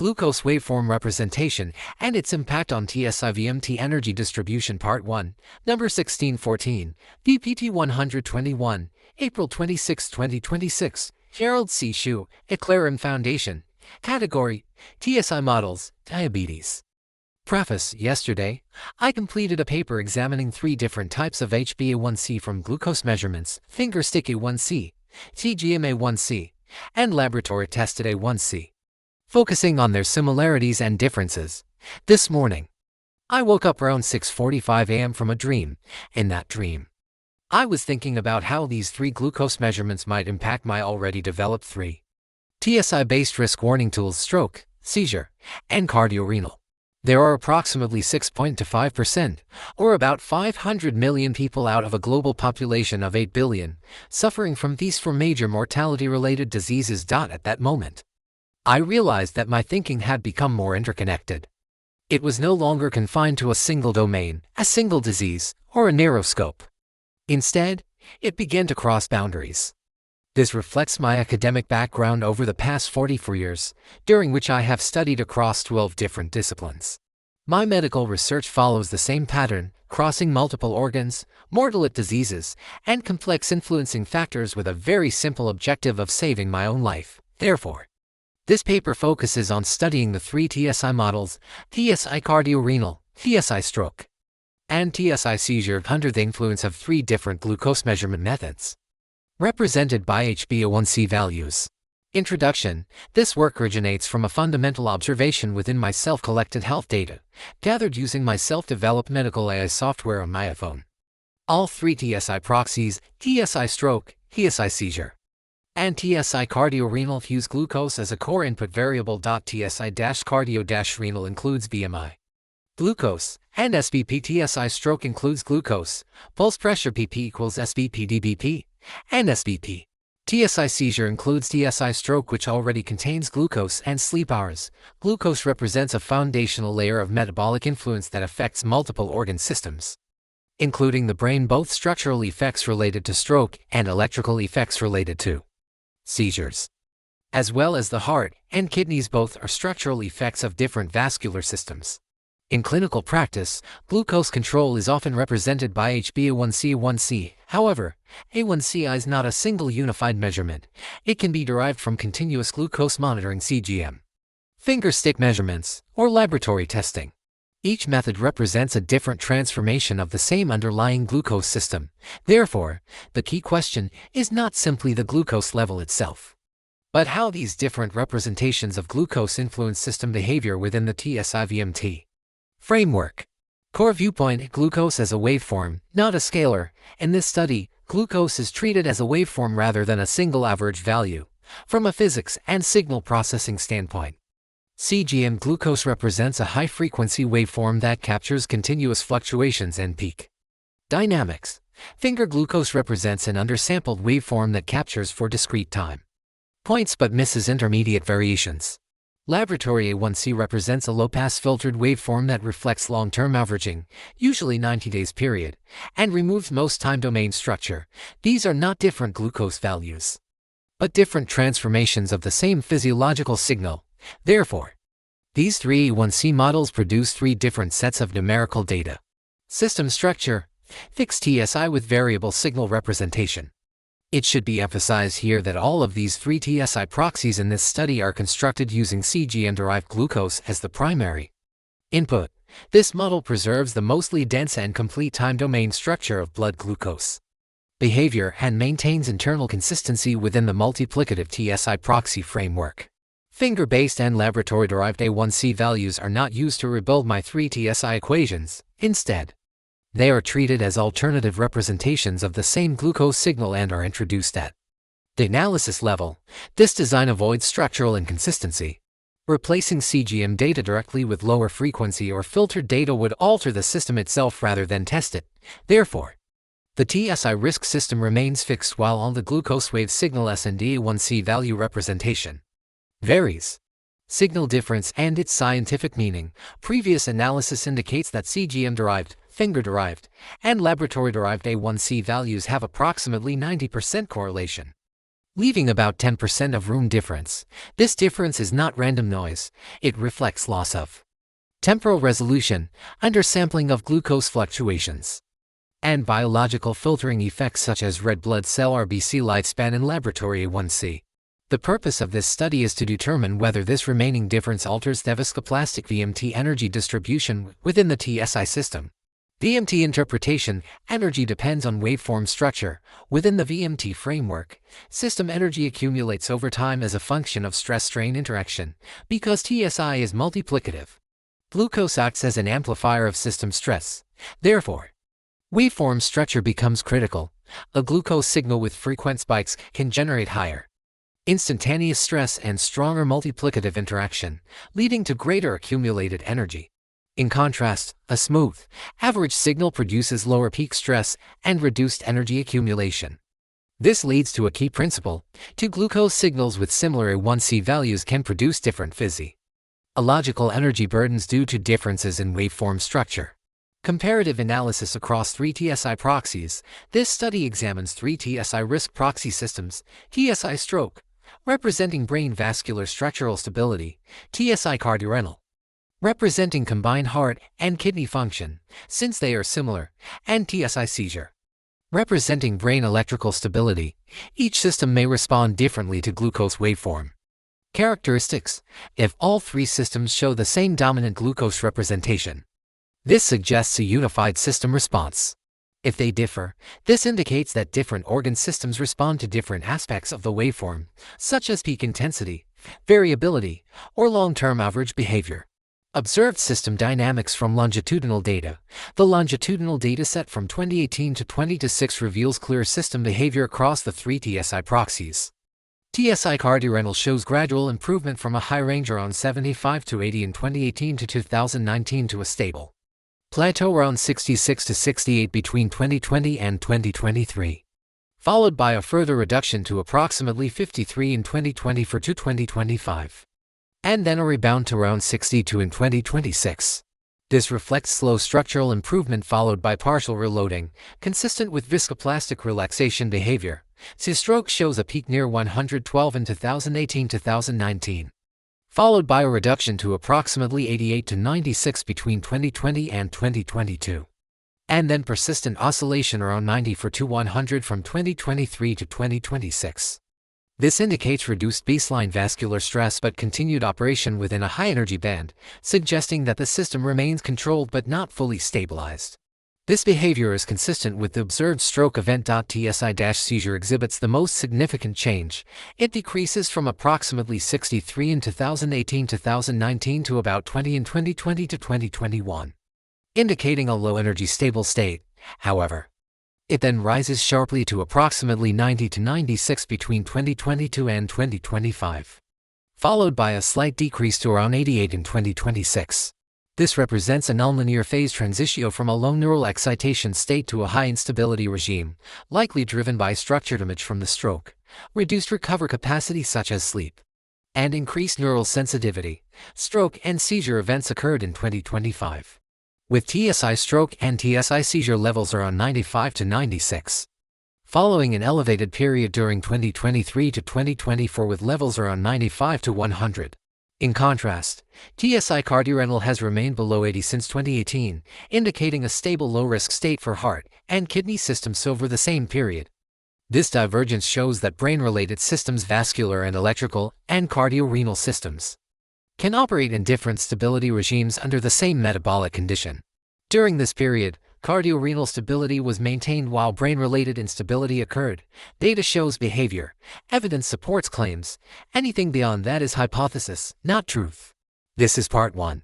Glucose waveform representation and its impact on TSI VMT energy distribution Part 1, number 1614, VPT 121, April 26, 2026, Gerald C. EclaireMD Foundation. Category: TSI Models, Diabetes. Preface: Yesterday, I completed a paper examining 3 different types of HbA1c from glucose measurements, finger stick A1c, CGM A1c, and laboratory-tested A1c, focusing on their similarities and differences. This morning, I woke up around 6:45 a.m. from a dream. In that dream, I was thinking about how these 3 glucose measurements might impact my already developed 3 TSI-based risk warning tools: stroke, seizure, and cardio-renal. There are approximately 6.25%, or about 500 million people out of a global population of 8 billion, suffering from these 4 major mortality-related diseases. At that moment, I realized that my thinking had become more interconnected. It was no longer confined to a single domain, a single disease, or a narrow scope. Instead, it began to cross boundaries. This reflects my academic background over the past 44 years, during which I have studied across 12 different disciplines. My medical research follows the same pattern, crossing multiple organs, mortality diseases, and complex influencing factors with a very simple objective of saving my own life. Therefore, this paper focuses on studying the 3 TSI models: TSI cardio-renal, TSI stroke, and TSI seizure under the influence of 3 different glucose measurement methods, represented by HbA1c values. Introduction: This work originates from a fundamental observation within my self-collected health data, gathered using my self-developed medical AI software on my iPhone. All 3 TSI proxies, TSI stroke, TSI seizure, and TSI cardio-renal use glucose as a core input variable. TSI-cardio-renal includes BMI, glucose, and SBP. TSI stroke includes glucose, pulse pressure PP equals SBP dBP, and SBP. TSI seizure includes TSI stroke, which already contains glucose and sleep hours. Glucose represents a foundational layer of metabolic influence that affects multiple organ systems, including the brain, both structural effects related to stroke and electrical effects related to seizures, as well as the heart and kidneys. Both are structural effects of different vascular systems. In clinical practice, glucose control is often represented by HbA1c. However, A1c is not a single unified measurement. It can be derived from continuous glucose monitoring, CGM, finger stick measurements, or laboratory testing. Each method represents a different transformation of the same underlying glucose system. Therefore, the key question is not simply the glucose level itself, but how these different representations of glucose influence system behavior within the TSI VMT framework. Core viewpoint: glucose as a waveform, not a scalar. In this study, glucose is treated as a waveform rather than a single average value, from a physics and signal processing standpoint. CGM: glucose represents a high-frequency waveform that captures continuous fluctuations and peak dynamics. Finger glucose represents an undersampled waveform that captures for discrete time points but misses intermediate variations. Laboratory A1c represents a low-pass filtered waveform that reflects long-term averaging, usually 90 days period, and removes most time domain structure. These are not different glucose values, but different transformations of the same physiological signal. Therefore, these 3 A1c models produce 3 different sets of numerical data. System structure: fixed TSI with variable signal representation. It should be emphasized here that all of these 3 TSI proxies in this study are constructed using CGM-derived glucose as the primary input. This model preserves the mostly dense and complete time domain structure of blood glucose behavior and maintains internal consistency within the multiplicative TSI proxy framework. Finger-based and laboratory-derived A1c values are not used to rebuild my 3 TSI equations. Instead, they are treated as alternative representations of the same glucose signal and are introduced at the analysis level. This design avoids structural inconsistency. Replacing CGM data directly with lower frequency or filtered data would alter the system itself rather than test it. Therefore, the TSI risk system remains fixed while all the glucose wave signal S&D A1c value representation varies. Signal difference and its scientific meaning: previous analysis indicates that CGM-derived, finger-derived, and laboratory-derived A1c values have approximately 90% correlation. leaving about 10% of room difference. This difference is not random noise, it reflects loss of temporal resolution, undersampling of glucose fluctuations, and biological filtering effects such as red blood cell RBC lifespan and laboratory A1c. The purpose of this study is to determine whether this remaining difference alters the viscoplastic VMT energy distribution within the TSI system. VMT interpretation: energy depends on waveform structure. Within the VMT framework, system energy accumulates over time as a function of stress-strain interaction. Because TSI is multiplicative, glucose acts as an amplifier of system stress. Therefore, waveform structure becomes critical. A glucose signal with frequent spikes can generate higher instantaneous stress and stronger multiplicative interaction, leading to greater accumulated energy. In contrast, a smooth, average signal produces lower peak stress and reduced energy accumulation. This leads to a key principle: two glucose signals with similar A1c values can produce different physiological energy burdens due to differences in waveform structure. Comparative analysis across 3 TSI proxies. This study examines 3 TSI risk proxy systems: TSI stroke, representing brain vascular structural stability; TSI cardio-renal, representing combined heart and kidney function, since they are similar; and TSI seizure, representing brain electrical stability. Each system may respond differently to glucose waveform characteristics. If all 3 systems show the same dominant glucose representation, this suggests a unified system response. If they differ, this indicates that different organ systems respond to different aspects of the waveform, such as peak intensity, variability, or long-term average behavior. Observed system dynamics from longitudinal data. The longitudinal dataset from 2018 to 2026 reveals clear system behavior across the 3 TSI proxies. TSI cardio-renal shows gradual improvement from a high range around 75 to 80 in 2018 to 2019 to a stable plateau around 66 to 68 between 2020 and 2023, followed by a further reduction to approximately 53 in 2024 to 2025, and then a rebound to around 62 in 2026. This reflects slow structural improvement followed by partial reloading, consistent with viscoplastic relaxation behavior. C-stroke shows a peak near 112 in 2018-2019. Followed by a reduction to approximately 88 to 96 between 2020 and 2022, and then persistent oscillation around 94 to 100 from 2023 to 2026. This indicates reduced baseline vascular stress but continued operation within a high-energy band, suggesting that the system remains controlled but not fully stabilized. This behavior is consistent with the observed stroke event. TSI-seizure exhibits the most significant change. It decreases from approximately 63 in 2018-2019 to about 20 in 2020 to 2021, indicating a low-energy stable state. However, it then rises sharply to approximately 90 to 96 between 2022 and 2025, followed by a slight decrease to around 88 in 2026. This represents a nonlinear phase transition from a low neural excitation state to a high instability regime, likely driven by structure damage from the stroke, reduced recovery capacity such as sleep, and increased neural sensitivity. Stroke and seizure events occurred in 2025, with TSI stroke and TSI seizure levels around 95 to 96, following an elevated period during 2023 to 2024 with levels around 95 to 100. In contrast, TSI cardio-renal has remained below 80 since 2018, indicating a stable low-risk state for heart and kidney systems over the same period. This divergence shows that brain-related systems, vascular and electrical, and cardio-renal systems can operate in different stability regimes under the same metabolic condition. During this period, cardio-renal stability was maintained while brain-related instability occurred. Data shows behavior. Evidence supports claims. Anything beyond that is hypothesis, not truth. This is part 1.